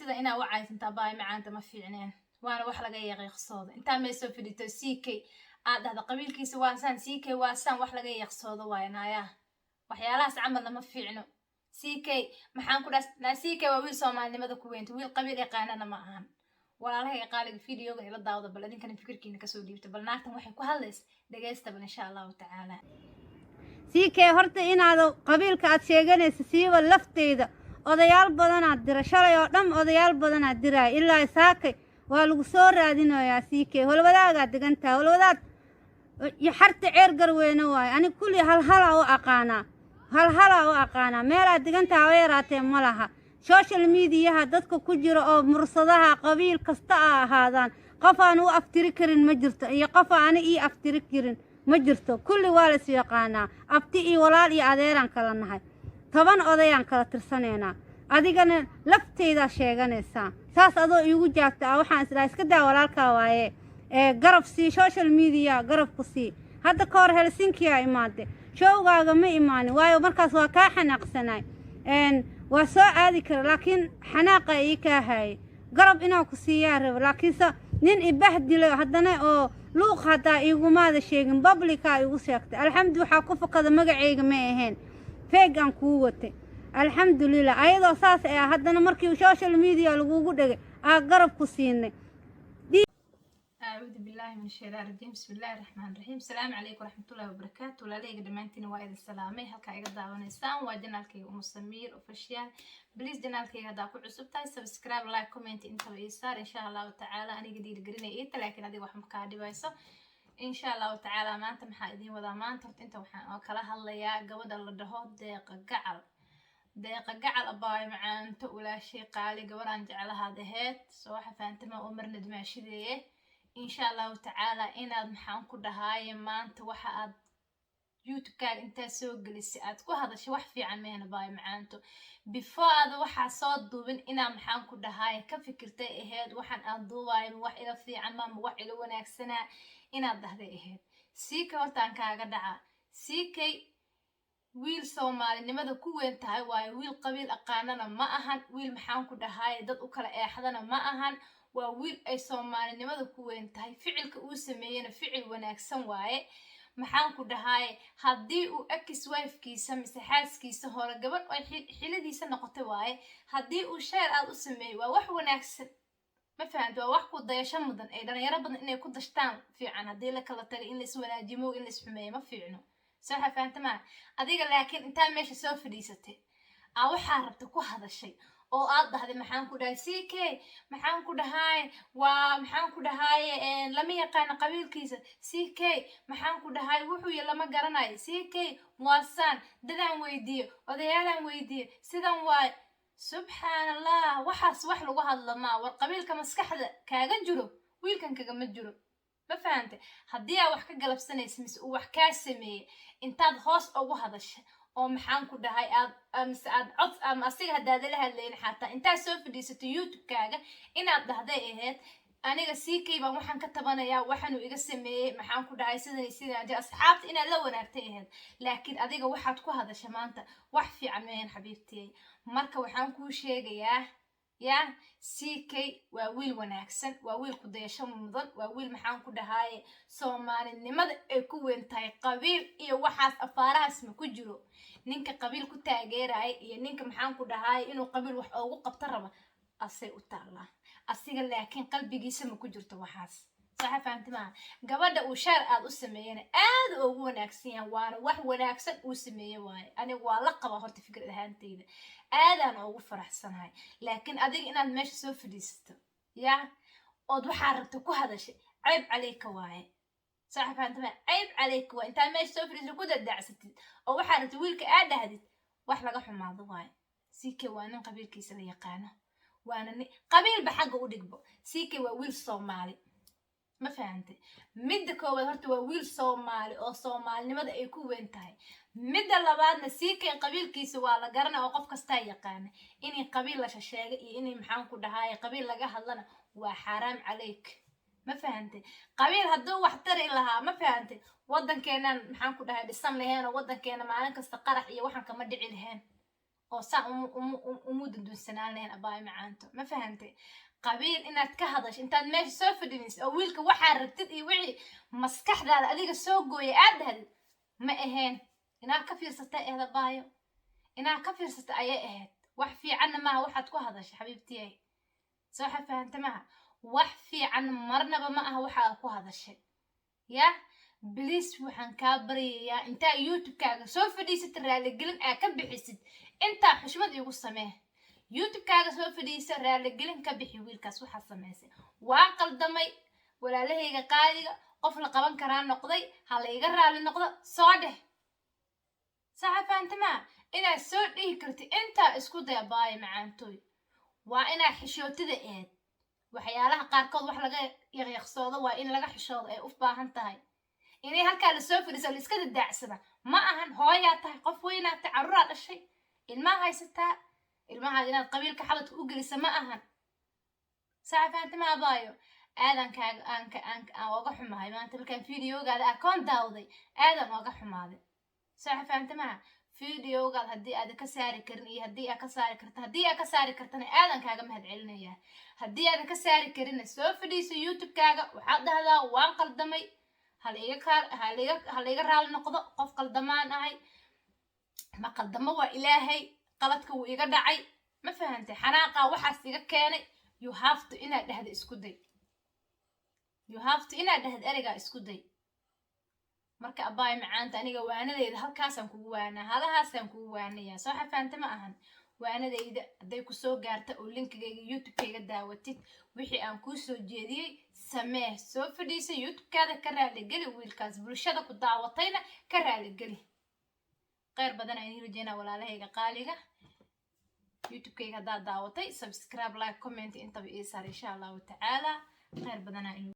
sida inaa wacaysantaa baay macaanta ma fiicneen waana wax laga yaqiiqsoodo intaa meesoo fidhito CK aad dhahda qabiilkiisa waasaan CK waasaan wax laga yaqiiqsoodo waaynaaya waxyaalahaas camal lama fiicno CK maxaan ku dhaas CK waa wiil Soomaalinimada ku weynta wiil qabiil yaqaanana ma ahan walaalahay qaaliga fiidiyoga ila daawada bal idinkan fikirkiina ka soo dhiibta bal naagtan waxay ku hadlaysaa dhageysta bal insha Allah ta'ala CK horta inaad qabiilka aad sheeganayso siiba lafteeda odayaal badan aad dira shalay oo dhan odayaal badan aad diray ilaa saakay waa lagu soo raadinayaa CK holwadaaga degantaa holwadaad xarta ceer garweyna waay ani kulli hal u aqaana meel aad degantaa way raatee ma laha social media dadka ku jira oo mursadaha qabiil kasta ahaadaan qof aan u aftiri karin ma jirto iyo qof aan ii aftiri karin ma jirto kulli waa la yaqaanaa abti iyo walaal iyo adeeran kala nahay 10 odayaan kala tirsaneena adigana lafteeda sheeganaysa saas adoo iigu jaabta waxaan isla iska daa walaalka waaye garab si social media garab ku si hadda ka hor Helsinki ay imaade showgaaga ma imaan waayo markaas waa ka xanaaqsanay waa soo aadi kara laakiin xanaaqa ay ka hay garab inaa ku siiyaa rabo laakiin nin ibahdilo haddana oo luuq hada igu maada sheegin publica igu sheegtay alxamdu waxa ku fakada magacayga ma ahayn feegan ku watay alxamdulillah ayadoo saas ay haddana markii social media lagu dhigay garab ku siinay أعوذ بالله من الشيطان الرجيم بسم الله الرحمن الرحيم السلام عليكم ورحمة الله وبركاته ولا ليك دمانتين وايد السلامي هلكا إيقا داوانيسان وجنالكي ومسمير وفشيال بليز جنالكي هدا كو عصبتاي سبسكرايب لايك كومنت انت وإيسار إن شاء الله تعالى أنا قدير قريني إيتا لكن هذه واحد مكادي بايسو إن شاء الله تعالى ما أنت محايدين وذا ما أنت انت وحان وكلا هالليا قود اللدهو ديقة قعل أباي معان تقولا شي قالي قوران جعلها دهيت سواحة فانتما أمرنا دماشي ديه إن شاء الله تعالى إنا محان كدهاي ما أنت واحد يوتيوب كان أنت سوق للسئات وهذا شيء واحد في عمين باي معنته before هذا واحد صاد دوبن إنا محان كدهاي كفكرتي إهاد واحد أضواي واحد إلى في عمام واحد إلى وناك سنة إنا ده إهاد سيكا ورتان كاغدعا سيكي wiil Soomaalinimada ku weyn tahay waa wiil qabiil aqaanana ma ahan wiil maxaan ku dhahay dad u kala eexdana ma ahan waa wiil ay Soomaalinimada ku weyn tahay ficilka uu sameeyana ficil wanaagsan waaye maxaan ku dhahay hadii uu ex wife-kiisa mise xaaskiisa hore gabadh ay xiladiisa noqotay waaye hadii uu share aad u sameeyo waa wax wanaagsan ma fahanto waa wax ku dayasho mudan ay dhalinyaro badan inay ku dashtaan fiican hadii la kala tagay in la is wanaajimo in la is xumeeyo ma fiicno صح فهمتما adiga laakiin inta meesha soo fadhiisatay waxa rabta ku hadashay oo aad dhahday maxaan ku dhahay CK maxaan ku dhahay waa maxaan ku dhahay lama yaqaan qabiilkiisa CK maxaan ku dhahay wuxuu lama garanayo CK waasan dadaan weydiyo odayaalan weydiyo sidan waa subhanallah waxaas wax lagu hadlama war qabiilka maskaxda kaaga jiro wiilkan kaga ma jiro ما فهمت هدي wax ka galabsanaysa mise uu wax ka sameeyay intaad hoos ugu hadashay oo maxaan ku dhahay aad mise aad cod ama asiga hadaad la hadlayna xataa intaad soo fadhiisatay YouTube kaaga inaad dhahday ahayd aniga CK baan waxaan ka tabanayaa waxaan iga sameeyay maxaan ku dhahay sidaan asxaabta inaad la wanaagtay ahayd laakiin adiga waxaad ku hadashay maanta wax fiican meen xabiibtay marka waxaan ku sheegayaa يا CK وويل وناكسن وويل كديشة مضن وويل محان كدهاي Soomaalinimada ay ku weyn tahay qabiil iyo waxaas afaarahaas ma ku jiro ninka qabiil ku taageeray iyo ninka maxaan ku dhahay inuu qabiil wax ugu qabto raba asay u taala asiga laakiin qalbigiisa ma ku jirto waxaas صح فهمت ما gabadha uu shar aad u sameeyeen aad ugu wanaagsan yahay waana wax wanaagsan uu sameeyay waay aniga waa la qaba horta fikrad ahaantayda aadaan ugu faraxsanahay laakiin adiga inaad meesha soo fadhiisato ya ood waxa rabto ku hadashay ayb عليك waay صح فهمت ما ayb عليك waa inta meesha soo fadhiisato ku dadacsatid oo waxa rabto wiilka aad dhahdid wax laga xumaado waay CK waa nin qabiilkiisa la yaqaan waana qabiil ba xaq u dhigbo CK waa wiil Soomaali ما فهمتي مد كوبad horta waa wiil Soomaali oo Soomaalinimada ay ku weyn tahay mid labaadna CK qabiilkiisa waa la garanaa oo qof kasta yaqaan inay qabiil la sheegay iyo inay maxaan ku dhahay qabiil laga hadlana waa xaraam عليك ما فهمتي qabiil haduu wax tari lahaa ma fahantay wadankeena maxaan ku dhahay dhisan lahayn oo wadankeena maalin kasta qarax iyo waxan kama dhici lahayn oo saa umu dundunsanaan lahayn abaay macaanto ma fahantay qabiil inaad ka hadasho intaad meesha soo fadhinaysid oo wiilka waxaa rabtid iyo wixii maskaxdaada adiga soo gooyay aad dhahdid ma ahayn inaad ka fiirsata eed abaayo inaad ka fiirsata ayay ahayd wax fiicanna maaha waxaad ku hadashay xabiibtiyay soo fahantay maaha wax fiican marnaba ma aha waxaad ku hadashay ya بليز waxaan kaa baryayaa inta youtube-kaaga soo fadhiisata raaligelin aad ka bixisid inta xushmad igu samee youtube-kaaga soo fadhiisa raaligelin ka bixi wiilkaas waxa sameysay waa qaldamay walaalahayga qaadiga qof la qaban karaa noqday hal iga raali noqdo soo dheh saxafaantama inaad soo dhihi kartid inta isku day baay macaantooy waa inaad xishootida eed waxyaalaha qaarkood wax laga yaqyaqsoodo waa in laga xishoodo ay u baahan tahay inay halkaa la soo fadhiiso la iska dadaacsada ma ahan hooyaa tahay qof weynaad tahay carruuraa dhashay ilmaha haysataa ilmahaad inaad qabiilka xabadka u gelisa ma ahan saa fahantima abaayo aadankaaga aan oga xumahay maanta markaan fideogaada akoon daawday aadan oga xumaaday saa fahantima fideogaad haddii aad ka saari karin iyo haddii aad ka saari kartana aadan kaaga mahad celinayaa haddii aad ka saari karin soo fadhiiso youtube-kaaga waxaad dhahdaa waan qaldamay hal iga raali noqdo qof qaldamaan ahay ma qaldamo waa ilaahay qaladka wuu iga dhacay ma fahantay xanaaqa waxaas iga keenay you have to inaad dhahdo isku day ereygaa isku day marka abaay macaanta aniga waanadeyda halkaasaan kugu waanaa halahaasaan kugu waanayaa soo xafaanta ma ahan waanadeyda hadday kusoo gaarta oo linkigayga youtube-kayga daawatid wixii aan kuu soo jeediyey samee soo fadhiisa youtube-kaada ka raaligeli wiilkaas bulshada ku daawatayna ka raaligeli kheyr badan ayaan rajeynaa walaalahayga qaaliga youtube-kayga haddaad daawatay subscribe like comment intaba ii saar insha allahu tacaala kheyr badan